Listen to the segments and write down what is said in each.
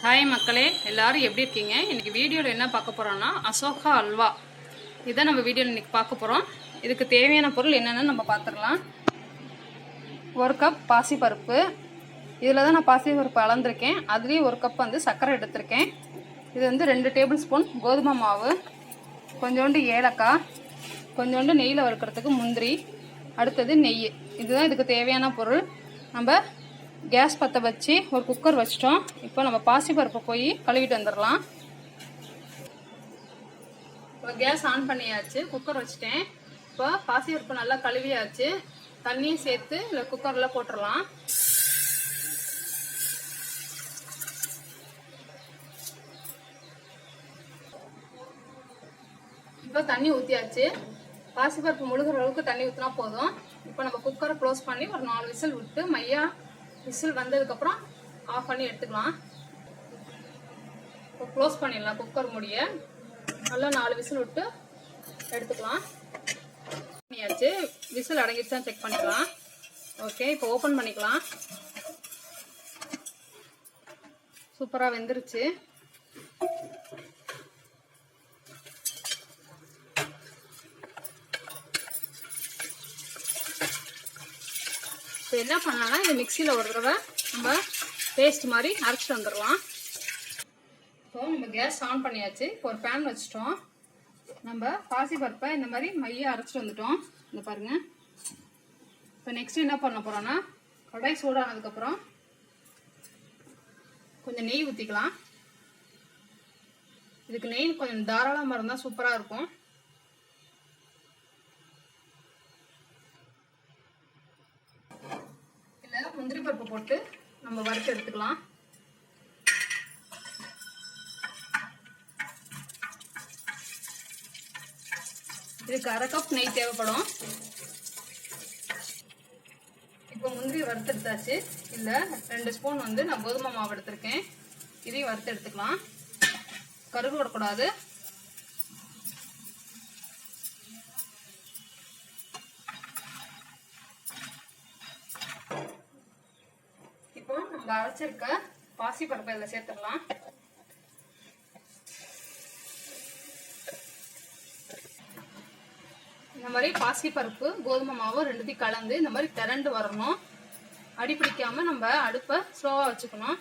Hi மக்களே, எல்லாரும் எப்படி இருக்கீங்க? இன்னைக்கு வீடியோவில் என்ன பார்க்க போகிறோன்னா அசோகா அல்வா. இதான் நம்ம வீடியோவில் இன்றைக்கி பார்க்க போகிறோம். இதுக்கு தேவையான பொருள் என்னென்னு நம்ம பார்த்துடலாம். 1 கப் பாசிப்பருப்பு. இதில் தான் நான் பாசிப்பருப்பு அளந்திருக்கேன். அதுலேயும் 1 கப் வந்து சர்க்கரை எடுத்திருக்கேன். இது வந்து 2 டேபிள் ஸ்பூன் கோதுமை மாவு, கொஞ்சோண்டு ஏலக்காய், கொஞ்சோண்டு நெய்யில் வறுக்கிறதுக்கு முந்திரி, அடுத்தது நெய். இதுதான் இதுக்கு தேவையான பொருள். நம்ம கேஸ் பற்ற வச்சு ஒரு குக்கர் வச்சிட்டோம். இப்போ நம்ம பாசிப்பருப்பை போய் கழுவிட்டு வந்துடலாம். இப்போ கேஸ் ஆன் பண்ணியாச்சு, குக்கர் வச்சுட்டேன். இப்போ பாசிப்பருப்பு நல்லா கழுவியாச்சு. தண்ணியும் சேர்த்து இல்லை குக்கரில் போட்டுடலாம். இப்போ தண்ணி ஊற்றியாச்சு. பாசிப்பருப்பு முழுகிற அளவுக்கு தண்ணி ஊற்றினா போதும். இப்போ நம்ம குக்கரை க்ளோஸ் பண்ணி ஒரு 4 விசில் விட்டு மையா விசில் வந்ததுக்கப்புறம் ஆஃப் பண்ணி எடுத்துக்கலாம். இப்போ க்ளோஸ் பண்ணிடலாம் குக்கர் மூடிய. நல்லா 4 விசில் விட்டு எடுத்துக்கலாம். பண்ணியாச்சு, விசில் அடங்கிடுச்சான்னு செக் பண்ணிக்கலாம். ஓகே, இப்போ ஓப்பன் பண்ணிக்கலாம். சூப்பராக வெந்துருச்சு. இப்போ என்ன பண்ணலாம்னா, இது மிக்சியில் ஒரு தடவை நம்ம பேஸ்ட் மாதிரி அரைச்சிட்டு வந்துடலாம். இப்போ நம்ம கேஸ் ஆன் பண்ணியாச்சு. இப்போ ஒரு பேன் வச்சுட்டோம். நம்ம பாசிப்பருப்பை இந்த மாதிரி மைய அரைச்சிட்டு வந்துட்டோம். இந்த பாருங்க. இப்போ நெக்ஸ்ட் என்ன பண்ண போகிறோன்னா, கடாய் சூடானதுக்கப்புறம் கொஞ்சம் நெய் ஊற்றிக்கலாம். இதுக்கு நெய் கொஞ்சம் தாராளமாக இருந்தால் சூப்பராக இருக்கும். முந்திரி பருப்பு போட்டு நம்ம வறுத்து எடுத்துக்கலாம். இதுக்கு 1/2 கப் நெய் தேவைப்படும். இப்போ முந்திரி வறுத்து எடுத்தாச்சு. இல்லை 2 ஸ்பூன் வந்து நான் கோதுமை மாவு எடுத்திருக்கேன். இதையும் வறுத்து எடுத்துக்கலாம். கருகு விடக்கூடாது. நம்ம அரைச்சிருக்க பாசிப்பருப்பை இதில் சேர்த்துடலாம். இந்த மாதிரி பாசிப்பருப்பு கோதுமை மாவு 2த்தையும் கலந்து இந்த மாதிரி திரண்டு வரணும். அடி பிடிக்காம நம்ம அடுப்பை ஸ்லோவாக வச்சுக்கணும்.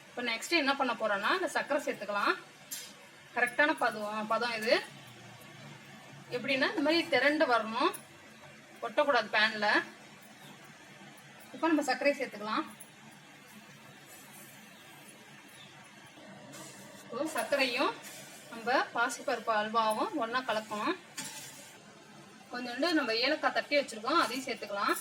இப்போ நெக்ஸ்ட் என்ன பண்ண போறோம்னா, இந்த சர்க்கரை சேர்த்துக்கலாம். கரெக்டான பதம் இது. எப்படின்னா இந்த மாதிரி திரண்டு வரணும், ஒட்டக்கூடாது பேன்ல. இப்போ நம்ம சர்க்கரையை சேர்த்துக்கலாம். சர்க்கரையும் நம்ம பாசிப்பருப்பு அல்வாவும் ஒன்றா கலக்கணும். கொஞ்சோண்டு நம்ம ஏலக்காய் தட்டி வச்சிருக்கோம், அதையும் சேர்த்துக்கலாம்.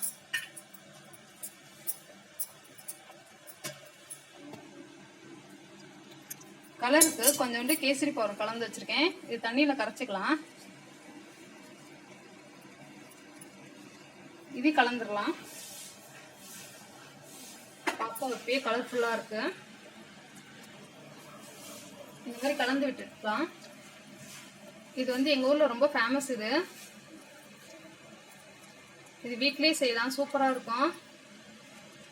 கலருக்கு கொஞ்சோண்டு கேசரி பவுடர் கலந்து வச்சிருக்கேன். இது தண்ணியில் கரைச்சிக்கலாம். இது கலந்துடலாம். பார்ப்போம், இப்பயே கலர்ஃபுல்லாக இருக்கு. இந்த மாதிரி கலந்து விட்டுக்கலாம். இது வந்து எங்கள் ஊரில் ரொம்ப ஃபேமஸ். இது வீட்லேயே செய்யலாம், சூப்பராக இருக்கும்.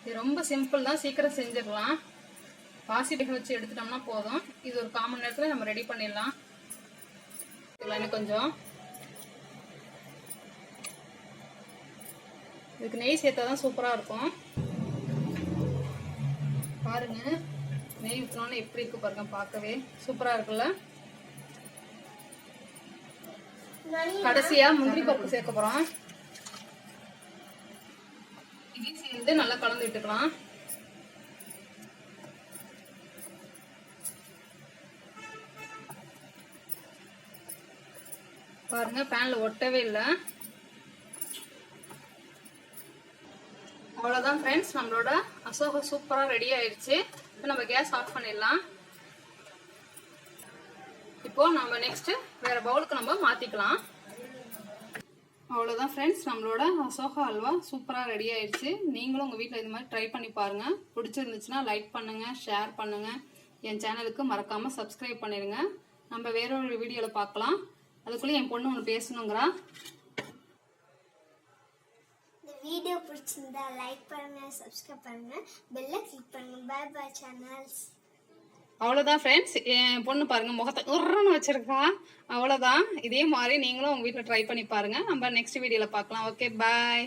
இது ரொம்ப சிம்பிள் தான், சீக்கிரம் செஞ்சிடலாம். பாசிப்பருப்பு வச்சு எடுத்துட்டோம்னா போதும். இது ஒரு 1/4 மணி நேரத்தில் நம்ம ரெடி பண்ணிடலாம். இன்னும் கொஞ்சம் இதுக்கு நெய் சேர்த்தா தான் சூப்பராக இருக்கும். பாருங்க, நெய் ஊற்றினோன்னு எப்படி இருக்கு பாருங்க, பார்க்கவே சூப்பராக இருக்குல்ல. கடைசியா முந்திரி பருப்பு சேர்க்க போறோம். இதையும் சேர்ந்து நல்லா கலந்து விட்டுக்கலாம். பாருங்க, பேன்ல ஒட்டவே இல்லை. அவ்வளோதான் ஃப்ரெண்ட்ஸ், நம்மளோட அசோகா சூப்பராக ரெடி ஆயிடுச்சு. இப்போ நம்ம கேஸ் ஆஃப் பண்ணிடலாம். இப்போ நம்ம நெக்ஸ்ட் வேற பவுலுக்கு நம்ம மாத்திக்கலாம். அவ்வளோதான் ஃப்ரெண்ட்ஸ், நம்மளோட அசோகா அல்வா சூப்பராக ரெடி ஆயிடுச்சு. நீங்களும் உங்கள் வீட்டில் இது மாதிரி ட்ரை பண்ணி பாருங்க. பிடிச்சிருந்துச்சுன்னா லைக் பண்ணுங்க, ஷேர் பண்ணுங்க. என் சேனலுக்கு மறக்காம சப்ஸ்கிரைப் பண்ணிடுங்க. நம்ம வேற ஒரு வீடியோவில் பார்க்கலாம். அதுக்குள்ளே என் பொண்ணு ஒன்று பேசணுங்கிறா. வீடியோ பிடிச்சிருந்தா லைக் பண்ணுங்க, சப்ஸ்கிரைப் பண்ணுங்க, பெல்ல கிளிக் பண்ணுங்க. Bye bye channels. அவ்வளோதான் ஃப்ரெண்ட்ஸ். என் பொண்ணு பாருங்கள் முகத்தை உருன்னு வச்சுருக்கா. அவ்வளோதான். இதே மாதிரி நீங்களும் உங்கள் வீட்டில் ட்ரை பண்ணி பாருங்கள். நம்ம நெக்ஸ்ட் வீடியோவில் பார்க்கலாம். ஓகே, பாய்.